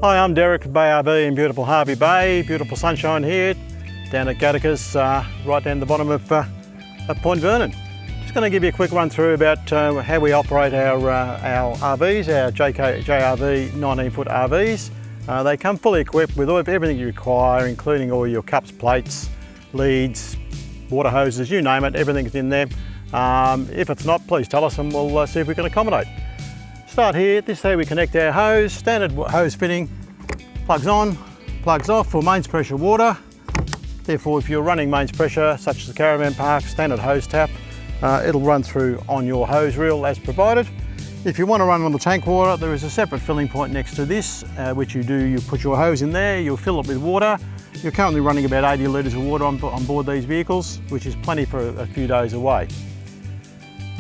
Hi, I'm Derek from Bay RV in beautiful Hervey Bay. Beautiful sunshine here down at Gattaca's, right down the bottom of Point Vernon. Just going to give you a quick run through about how we operate our RVs, our JRV 19-foot RVs. They come fully equipped with everything you require, including all your cups, plates, leads, water hoses, you name it, everything's in there. If it's not, please tell us and we'll see if we can accommodate. Start here. This is how we connect our hose. Standard hose fitting, plugs on, plugs off for mains pressure water. Therefore, if you're running mains pressure, such as the caravan park, standard hose tap, it'll run through on your hose reel as provided. If you want to run on the tank water, there is a separate filling point next to this, which you put your hose in there, you'll fill it with water. You're currently running about 80 litres of water on board these vehicles, which is plenty for a few days away.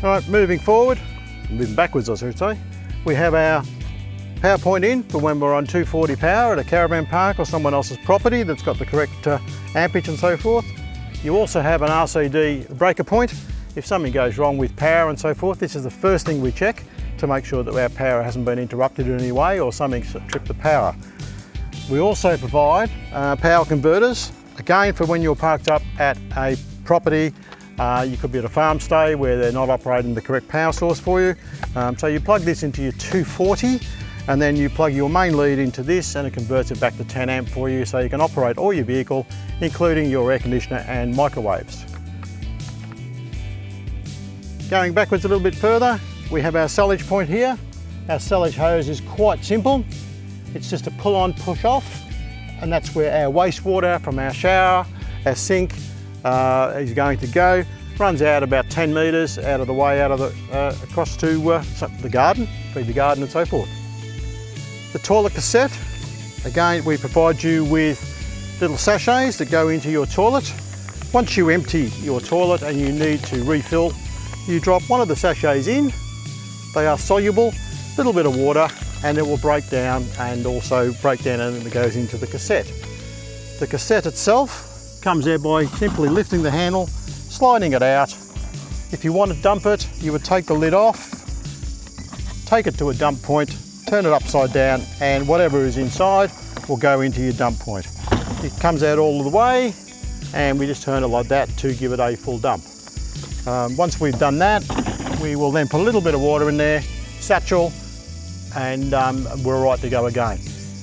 All right, moving backwards I should say. We have our power point in for when we're on 240 power at a caravan park or someone else's property that's got the correct ampage and so forth. You also have an RCD breaker point. If something goes wrong with power and so forth, this is the first thing we check to make sure that our power hasn't been interrupted in any way or something's tripped the power. We also provide power converters, again for when you're parked up at a property. You could be at a farm stay where they're not operating the correct power source for you. So you plug this into your 240 and then you plug your main lead into this and it converts it back to 10 amp for you so you can operate all your vehicle, including your air conditioner and microwaves. Going backwards a little bit further, we have our sellage point here. Our sellage hose is quite simple. It's just a pull on, push off, and that's where our wastewater from our shower, our sink, is going to go. Runs out about 10 metres out of the way, across to the garden, feed the garden and so forth. The toilet cassette, again we provide you with little sachets that go into your toilet. Once you empty your toilet and you need to refill, you drop one of the sachets in. They are soluble, a little bit of water, and it will break down and it goes into the cassette. The cassette itself comes there by simply lifting the handle, sliding it out. If you want to dump it, you would take the lid off, take it to a dump point, turn it upside down, and whatever is inside will go into your dump point. It comes out all the way, and we just turn it like that to give it a full dump. Once we've done that, we will then put a little bit of water in there, satchel, and we're right to go again.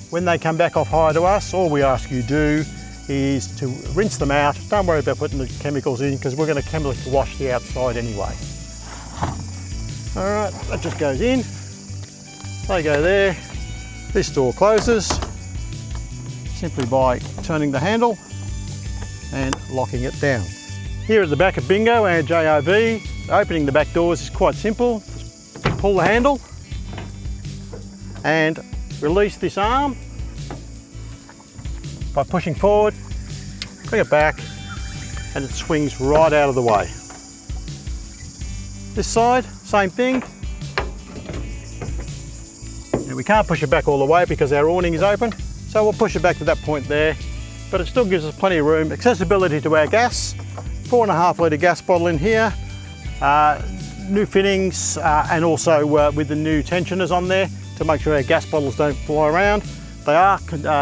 When they come back off hire to us, all we ask you do is to rinse them out. Don't worry about putting the chemicals in because we're going to chemically wash the outside anyway. All right, that just goes in. They go there. This door closes simply by turning the handle and locking it down. Here at the back of Bingo, our JRV, opening the back doors is quite simple. Just pull the handle and release this arm by pushing forward, bring it back, and it swings right out of the way. This side, same thing. And we can't push it back all the way because our awning is open, so we'll push it back to that point there, but it still gives us plenty of room. Accessibility to our gas, 4.5 litre gas bottle in here, new fittings, and also with the new tensioners on there to make sure our gas bottles don't fly around. They are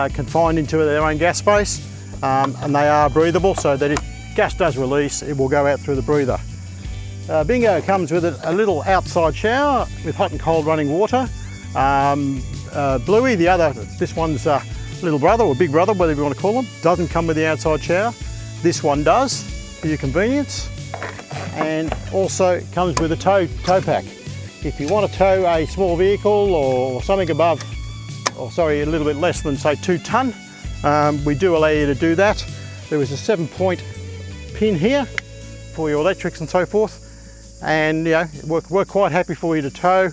confined into their own gas space, and they are breathable, so that if gas does release, it will go out through the breather. Bingo comes with a little outside shower with hot and cold running water. Bluey, this one's little brother or big brother, whatever you want to call them, doesn't come with the outside shower. This one does, for your convenience, and also comes with a tow pack. If you want to tow a small vehicle or something a little bit less than say 2 tonne, we do allow you to do that. There is a 7-point pin here for your electrics and so forth, and we're quite happy for you to tow,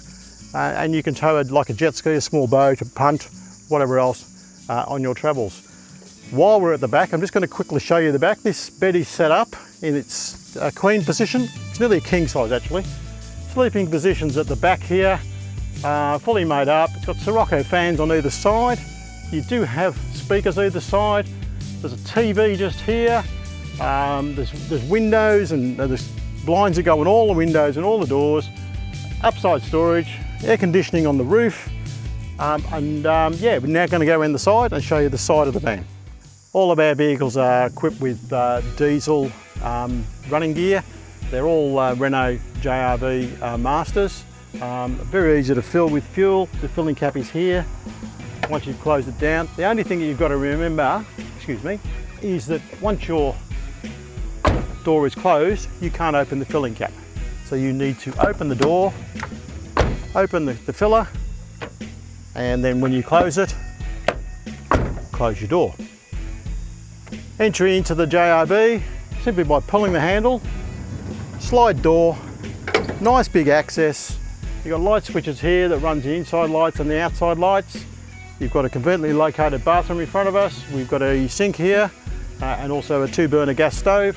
and you can tow it like a jet ski, a small boat, a punt, whatever else on your travels. While we're at the back, I'm just going to quickly show you the back. This bed is set up in its queen position. It's nearly a king size actually. Sleeping positions at the back here, fully made up. It's got Sirocco fans on either side. You do have speakers either side. There's a TV just here. There's windows and there's blinds that go in all the windows and all the doors. Upside storage, air conditioning on the roof. Yeah, we're now going to go in the side and show you the side of the van. All of our vehicles are equipped with diesel running gear. They're all Renault JRV Masters. Very easy to fill with fuel. The filling cap is here. Once you've closed it down, the only thing that you've got to remember, is that once your door is closed, you can't open the filling cap. So you need to open the door, open the filler, and then when you close it, close your door. Entry into the JRB simply by pulling the handle, slide door, nice big access. You've got light switches here that runs the inside lights and the outside lights. You've got a conveniently located bathroom in front of us. We've got a sink here and also a 2-burner gas stove.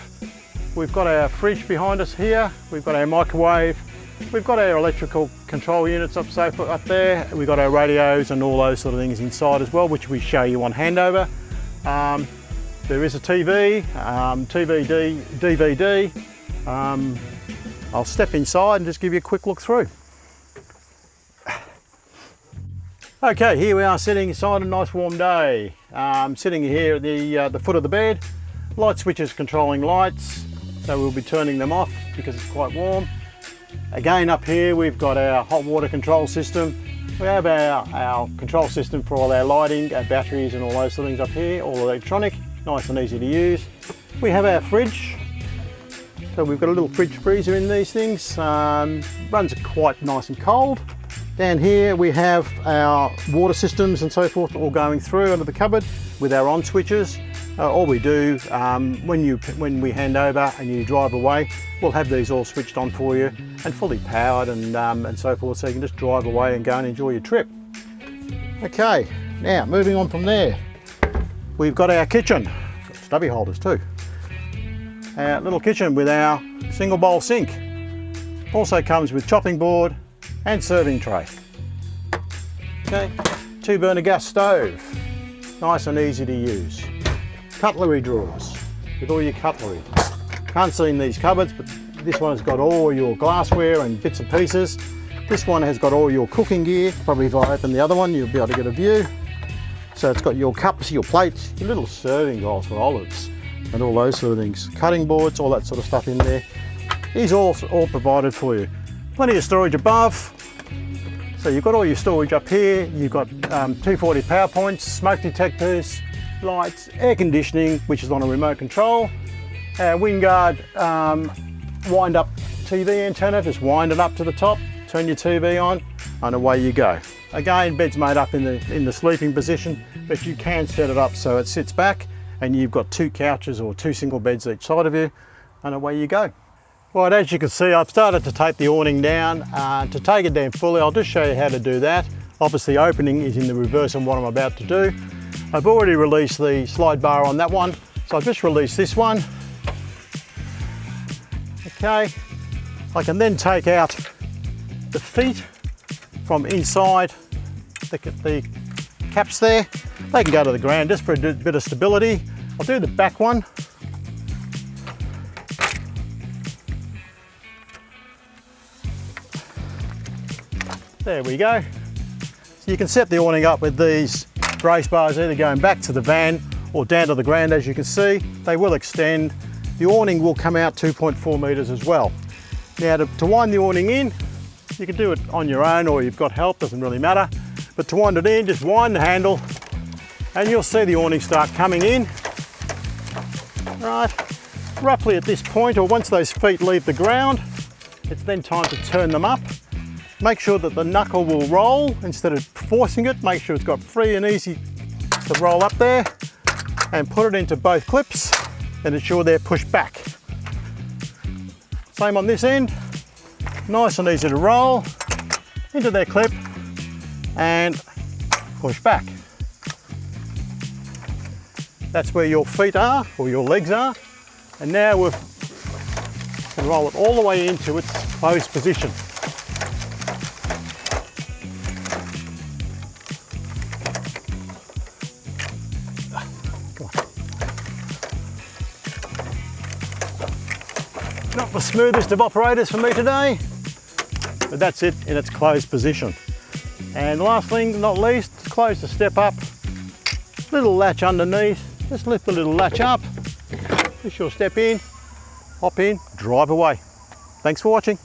We've got our fridge behind us here. We've got our microwave. We've got our electrical control units up there. We've got our radios and all those sort of things inside as well, which we show you on handover. There is a TV, DVD. I'll step inside and just give you a quick look through. Okay, here we are sitting inside, a nice warm day. Sitting here at the foot of the bed. Light switches controlling lights, so we'll be turning them off because it's quite warm. Again, up here we've got our hot water control system. We have our control system for all our lighting, our batteries and all those sort of things up here, all electronic, nice and easy to use. We have our fridge. So we've got a little fridge freezer in these things. Runs quite nice and cold. Down here we have our water systems and so forth all going through under the cupboard with our on switches. All we do when we hand over and you drive away, we'll have these all switched on for you and fully powered and so forth, so you can just drive away and go and enjoy your trip. Okay, now moving on from there, we've got our kitchen. Got stubby holders too. Our little kitchen with our single bowl sink. Also comes with chopping board and serving tray. Okay, 2-burner gas stove, nice and easy to use. Cutlery drawers with all your cutlery. Can't see in these cupboards, but this one has got all your glassware and bits and pieces. This one has got all your cooking gear. Probably if I open the other one, you'll be able to get a view. So it's got your cups, your plates, your little serving bowls for olives and all those sort of things. Cutting boards, all that sort of stuff in there. These all provided for you. Plenty of storage above. So you've got all your storage up here. You've got 240 power points, smoke detectors, lights, air conditioning, which is on a remote control. Our Wingard wind up TV antenna, just wind it up to the top, turn your TV on, and away you go. Again, bed's made up in the sleeping position, but you can set it up so it sits back and you've got 2 couches or 2 single beds each side of you, and away you go. Right, as you can see, I've started to tape the awning down. To take it down fully, I'll just show you how to do that. Obviously, opening is in the reverse of what I'm about to do. I've already released the slide bar on that one, so I've just released this one. Okay, I can then take out the feet from inside the caps there. They can go to the ground just for a bit of stability. I'll do the back one. There we go. So you can set the awning up with these brace bars either going back to the van or down to the ground. As you can see, they will extend. The awning will come out 2.4 metres as well. Now to wind the awning in, you can do it on your own or you've got help, doesn't really matter. But to wind it in, just wind the handle and you'll see the awning start coming in. Right, roughly at this point, or once those feet leave the ground, it's then time to turn them up. Make sure that the knuckle will roll instead of forcing it. Make sure it's got free and easy to roll up there, and put it into both clips and ensure they're pushed back. Same on this end, nice and easy to roll into their clip and push back. That's where your feet are, or your legs are, and now we can roll it all the way into its closed position. Not the smoothest of operators for me today, but that's it in its closed position. And the last thing, not least, close the step up. Little latch underneath. Just lift the little latch up. Push your step in, hop in, drive away. Thanks for watching.